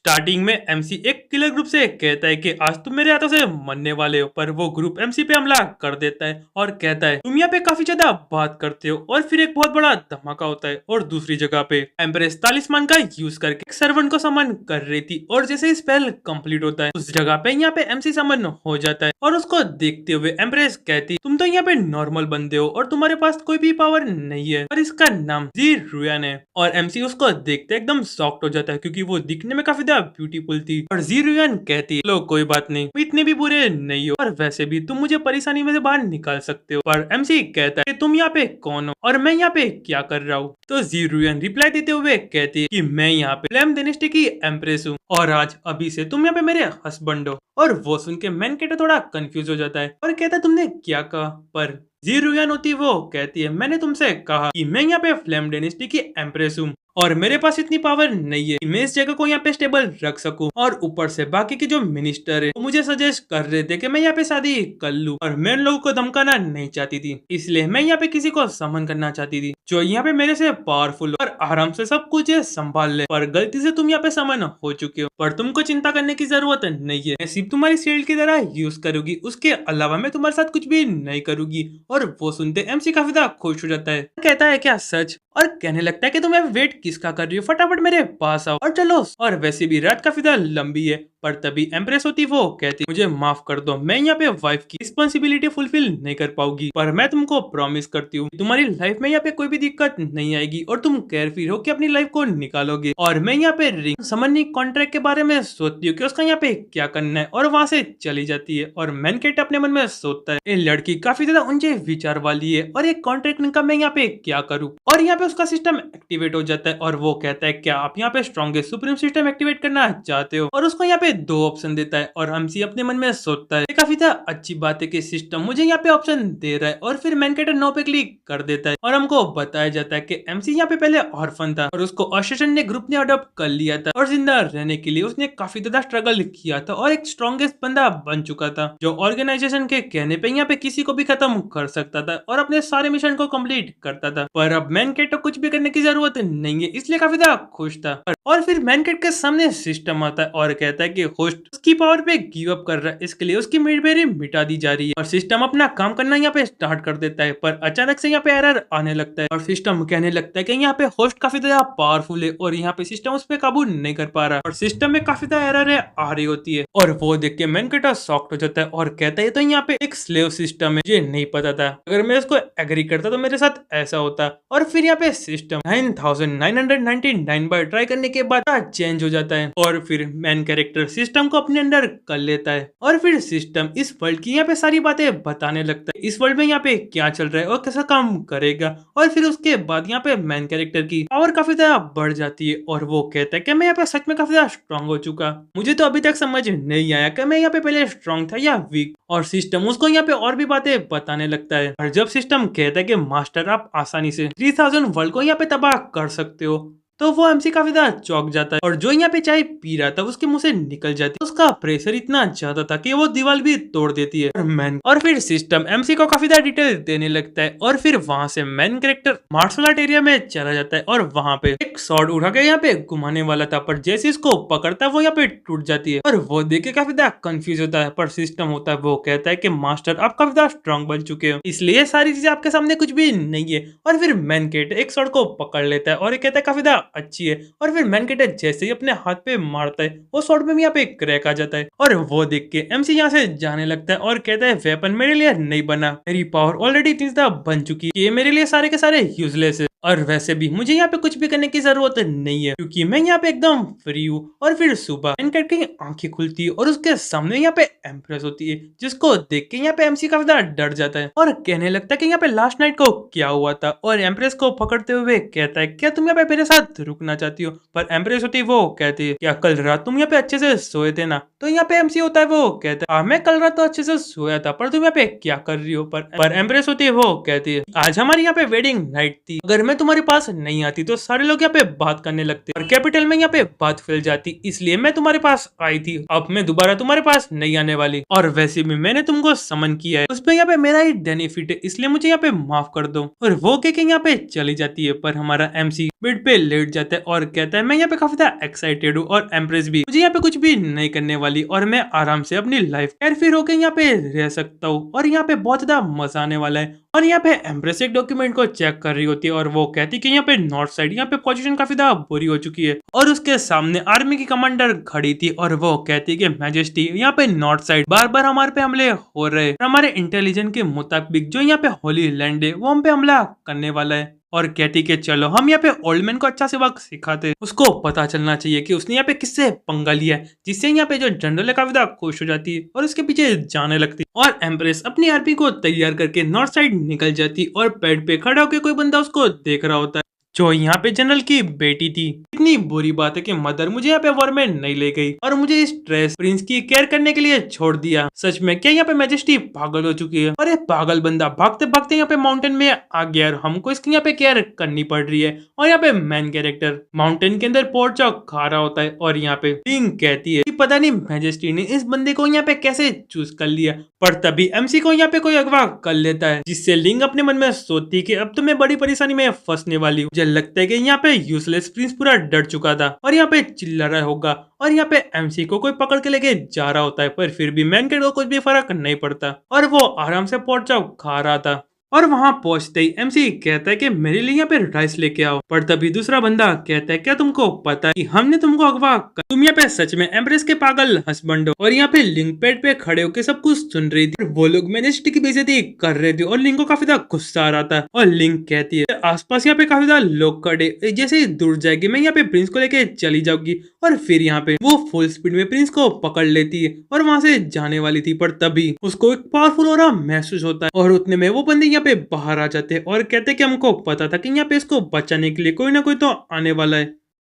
Starting में MC एक killer group से कहता है कि आज तुम मेरे हाथों से मरने वाले हो, पर वो ग्रुप एमसी पे हमला कर देता है और कहता है तुम यहाँ पे काफी ज्यादा बात करते हो। और फिर एक बहुत बड़ा धमाका होता है और दूसरी जगह पे एम्प्रेस तालिस्मान का यूज करके एक सर्वेंट को समन कर रही थी और जैसे ही स्पेल कंप्लीट होता है उस जगह पे यहाँ पे एमसी समन हो जाता है और उसको देखते हुए एम्प्रेस कहती तुम तो यहाँ पे नॉर्मल बंदे हो और तुम्हारे पास कोई भी पावर नहीं है और इसका नाम जी रुयान है। और एमसी उसको देखते एकदम शॉक्ड हो जाता है क्योंकि वो दिखने में काफी ज्यादा ब्यूटीफुल थी। और जी रुयान कहती है लो कोई बात नहीं, तुम इतने भी बुरे नहीं हो और वैसे भी तुम मुझे परेशानी में से बाहर निकाल सकते हो। पर एमसी कहता है कि तुम यहाँ पे कौन हो और मैं यहाँ पे क्या कर रहा हूँ। तो जी रुयान रिप्लाई देते हुए कहती है कि मैं यहाँ पे फ्लेम डायनेस्टी की एम्प्रेस हूँ और आज अभी से तुम यहाँ पे मेरे हस्बैंड हो। और वो सुन के मैन केटो थोड़ा कंफ्यूज हो जाता है और कहता है तुमने क्या कहा। पर जी रुयान होती वो कहती है मैंने तुमसे कहा कि मैं यहाँ पे फ्लेम डायनेस्टी की एम्प्रेस हूँ और मेरे पास इतनी पावर नहीं है कि मैं इस जगह को यहाँ पे स्टेबल रख सकूं। और ऊपर से बाकी के जो मिनिस्टर है वो मुझे सजेस्ट कर रहे थे कि मैं यहाँ पे शादी कर लूं और मैं उन लोगों को धमकाना नहीं चाहती थी, इसलिए मैं यहाँ पे किसी को समन करना चाहती थी जो यहाँ पे मेरे से पावरफुल और आराम से सब कुछ संभाल ले। पर गलती से तुम यहाँ पे समन हो चुके हो, पर तुमको चिंता करने की जरूरत नहीं है, मैं सिर्फ तुम्हारी शील्ड की तरह यूज करूंगी, उसके अलावा मैं तुम्हारे साथ कुछ भी नहीं करूंगी। और वो सुनते एमसी काफी ज्यादा खुश हो जाता है, कहता है क्या सच, और कहने लगता है कि तुम्हें वेट किसका कर रही हो, फटाफट मेरे पास आओ और चलो। और वैसे भी रात काफी ज्यादा लंबी है। पर तभी एम्प्रेस होती वो कहती मुझे माफ कर दो, मैं यहाँ पे वाइफ की रिस्पॉन्सिबिलिटी फुलफिल नहीं कर पाऊंगी, पर मैं तुमको प्रॉमिस करती हूँ तुम्हारी लाइफ में यहाँ पे कोई भी दिक्कत नहीं आएगी और तुम केयरफ्री हो कि अपनी लाइफ को निकालोगे। और मैं यहाँ पे रिंग समन्नी कॉन्ट्रैक्ट के बारे में सोचती हूँ कि उसका यहाँ पे क्या करना है और वहाँ से चली जाती है। और मैनकेट अपने मन में सोचता है ये लड़की काफी ज्यादा ऊंचे विचार वाली है और एक कॉन्ट्रैक्ट का मैं यहाँ पे क्या करूँ। और यहाँ पे उसका सिस्टम एक्टिवेट हो जाता है और वो कहता है क्या आप यहाँ पे स्ट्रॉन्गेस्ट सुप्रीम सिस्टम एक्टिवेट करना चाहते हो। और उसको यहाँ पे दो ऑप्शन देता है और एमसी अपने मन में सोचता है काफी अच्छी बात है कि सिस्टम मुझे यहाँ पे ऑप्शन दे रहा है। और फिर मैनकेटर नो पे क्लिक कर देता है और हमको बताया जाता है कि एमसी यहाँ पे पहले ऑर्फन था और उसको ऑस्ट्रेशन ने ग्रुप ने अडॉप्ट कर लिया था और जिंदा रहने के लिए उसने काफी ज्यादा स्ट्रगल किया था और एक स्ट्रॉन्गेस्ट बंदा बन चुका था जो ऑर्गेनाइजेशन के कहने पे यहाँ पे किसी को भी खत्म कर सकता था और अपने सारे मिशन को कंप्लीट करता था। पर अब मैनकेट कुछ भी करने की जरूरत नहीं है, इसलिए काफी ज्यादा खुश था। और फिर मैनकेट के सामने सिस्टम आता है और कहता है कि होस्ट उसकी पावर पे गिव अप कर रहा है, इसके लिए उसकी मिडबेरी मिटा दी जा रही है। और सिस्टम अपना काम करना यहाँ पे स्टार्ट कर देता है, पर अचानक से यहाँ पे एरर आने लगता है और सिस्टम कहने लगता है कि यहाँ पे होस्ट काफी ज्यादा पावरफुल है और यहाँ पे सिस्टम उस पर काबू नहीं कर पा रहा और सिस्टम में काफी ज्यादा एरर आ रही होती है। और वो देख के मैनकेट शॉक्ड हो जाता है और कहता है तो यहाँ पे एक स्लेव सिस्टम है, मुझे नहीं पता था, अगर मैं इसको एग्री करता तो मेरे साथ ऐसा होता। और फिर यहाँ पे सिस्टम 9999 बार ट्राई करने के बाद चेंज हो जाता है और फिर मैन कैरेक्टर सिस्टम को अपने अंडर कर लेता है। और फिर सिस्टम इस वर्ल्ड की यहाँ पे सारी बातें बताने लगता है, इस वर्ल्ड में यहाँ पे क्या चल रहा है और कैसा काम करेगा। और फिर उसके बाद यहाँ पे मैन कैरेक्टर की पावर काफी ज्यादा बढ़ जाती है और वो कहता है कि मैं यहाँ पे सच में काफी ज्यादा स्ट्रॉन्ग हो चुका, मुझे तो अभी तक समझ नहीं आया कि मैं यहाँ पे पहले स्ट्रॉन्ग था या वीक। और सिस्टम उसको यहाँ पे और भी बातें बताने लगता है और जब सिस्टम कहता है कि मास्टर आप आसानी से 3000 वर्ल्ड को यहाँ पे तबाह कर सकते हो, तो वो एमसी काफी ज्यादा चौंक जाता है और जो यहाँ पे चाय पी रहा था उसके मुंह से निकल जाती है, उसका प्रेशर इतना ज्यादा था कि वो दीवार भी तोड़ देती है। और फिर सिस्टम एमसी को काफी ज्यादा डिटेल देने लगता है और फिर वहां से main character martial art area में चला जाता है और वहां पे एक शॉट उठा के यहाँ पे घुमाने वाला था, पर जैसे इसको पकड़ता है वो यहाँ पे टूट जाती है और वो देख के काफी ज्यादा कंफ्यूज होता है। पर सिस्टम होता है वो कहता है कि मास्टर आप काफी ज्यादा स्ट्रॉन्ग बन चुके हो, इसलिए सारी चीजें आपके सामने कुछ भी नहीं है। और फिर मैन कैरेक्टर एक शॉट को पकड़ लेता है और ये कहता है काफी ज्यादा अच्छी है। और फिर मैनकेटर जैसे ही अपने हाथ पे मारता है वो शॉट में यहाँ पे क्रैक आ जाता है और वो देख के एमसी यहाँ से जाने लगता है और कहता है वेपन मेरे लिए नहीं बना, मेरी पावर ऑलरेडी इतनी ज्यादा बन चुकी है, ये मेरे लिए सारे के सारे यूजलेस है और वैसे भी मुझे यहाँ पे कुछ भी करने की जरूरत नहीं है क्योंकि मैं यहाँ पे एकदम फ्री हूँ। और फिर सुबह मैनकेट की आंखें खुलती है और उसके सामने यहाँ पे एम्प्रेस होती है, जिसको देख के यहाँ पे एमसी काफी ज्यादा डर जाता है और कहने लगता है कि यहाँ पे लास्ट नाइट को क्या हुआ था। और एम्प्रेस को पकड़ते हुए कहता है क्या तुम यहाँ पे मेरे साथ रुकना चाहती हो। पर एम्प्रेस होती है वो कहती है क्या कल रात तुम यहाँ पे अच्छे से सोए थे ना। तो यहाँ पे एमसी होता है वो कहता है मैं कल रात तो अच्छे से सोया था, पर तुम यहाँ पे क्या कर रही हो। पर एम्प्रेस होती है वो कहती है आज हमारी यहाँ पे वेडिंग नाइट थी, अगर मैं तुम्हारे पास नहीं आती तो सारे लोग यहाँ पे बात करने लगते और कैपिटल में यहाँ पे बात फैल जाती, इसलिए मैं तुम्हारे पास आई थी, अब मैं दोबारा तुम्हारे पास नहीं आने वाली। और वैसे भी मैंने तुमको समन किया है, उसमें यहाँ पे मेरा ही बेनिफिट है, इसलिए मुझे यहाँ पे माफ कर दो। और वो के यहाँ पे चली जाती है। पर हमारा एमसी बेड पे लेट जाता है और कहता है मैं यहाँ पे काफी ज्यादा एक्साइटेड हूँ और एम्प्रेस भी मुझे यहाँ पे कुछ भी नहीं करने वाली और मैं आराम से अपनी लाइफ केयरफ्री होकर यहाँ पे रह सकता हूँ और यहाँ पे बहुत ज्यादा मजा आने वाला है। और यहाँ पे एम्प्रेस एक डॉक्यूमेंट को चेक कर रही होती है और वो कहती है कि यहाँ पे नॉर्थ साइड यहाँ पे पोजीशन काफी ज्यादा बुरी हो चुकी है और उसके सामने आर्मी की कमांडर खड़ी थी और वो कहती है कि मैजेस्टी यहाँ पे नॉर्थ साइड बार बार हमारे पे हमले हो रहे हैं। हमारे इंटेलिजेंस के मुताबिक जो यहाँ पे होली लैंड है वो हम पे हमला करने वाला है और कहती कि चलो हम यहाँ पे ओल्ड मैन को अच्छा से वक्त सिखाते हैं। उसको पता चलना चाहिए कि उसने यहाँ पे किससे पंगा लिया है, जिससे यहाँ पे जो जनरल है काफी ज्यादा खुश हो जाती है और उसके पीछे जाने लगती है। और एम्प्रेस अपनी आर्मी को तैयार करके नॉर्थ साइड निकल जाती और पेड़ पे खड़ा होकर कोई बंदा उसको देख रहा होता है जो यहाँ पे जनरल की बेटी थी। इतनी बुरी बात है कि मदर मुझे यहाँ पे वॉर में नहीं ले गई और मुझे इस स्ट्रेस प्रिंस की केयर करने के लिए छोड़ दिया। सच में क्या यहाँ पे मैजेस्टी पागल हो चुकी है और ये पागल बंदा भागते भागते यहाँ पे माउंटेन में आ गया और हमको इसकी यहाँ पे केयर करनी पड़ रही है। और यहाँ पे मेन कैरेक्टर माउंटेन के अंदर पोर्क चॉप खा रहा होता है और यहाँ पे लिंग कहती है कि पता नहीं मैजेस्टी ने इस बंदे को यहाँ पे कैसे चूज कर लिया, पर तभी एमसी को यहाँ पे कोई अगवा कर लेता है जिससे लिंग अपने मन में सोचती कि अब तो मैं बड़ी परेशानी में फंसने वाली हूँ। लगता है कि यहाँ पे यूजलेस प्रिंस पूरा डर चुका था और यहाँ पे चिल्ला रहा होगा और यहाँ पे एमसी को कोई पकड़ के लेके जा रहा होता है, पर फिर भी मैन कैट को कुछ भी फर्क नहीं पड़ता और वो आराम से पोर्क चॉप खा रहा था। और वहां पहुंचते ही एमसी कहता है कि मेरे लिए यहाँ पे राइस लेके आओ, पर तभी दूसरा बंदा कहता है क्या तुमको पता है कि हमने तुमको अगवा कर, तुम यहाँ पे सच में एम्प्रेस के पागल हस्बैंड हो। और यहाँ पे लिंक पेड पे खड़े होकर सब कुछ सुन रही थी। वो लोग मैजेस्टी की बेइज्जती कर रहे थे और लिंक को काफी ज्यादा गुस्सा आ रहा था और लिंक कहती है आसपास यहाँ पे काफी ज्यादा लोग खड़े, जैसे ही दूर जाएगी मैं यहाँ पे प्रिंस को लेके चली जाऊंगी। और फिर यहाँ पे वो फुल स्पीड में प्रिंस को पकड़ लेती है और वहां से जाने वाली थी, पर तभी उसको एक पावरफुल ऑरा महसूस होता है और उतने में वो बंदे यहाँ पे बाहर आ जाते हैं और कहते हैं कि हमको पता था कि यहाँ पे इसको बचाने के लिए कोई ना कोई तो आने वाला है।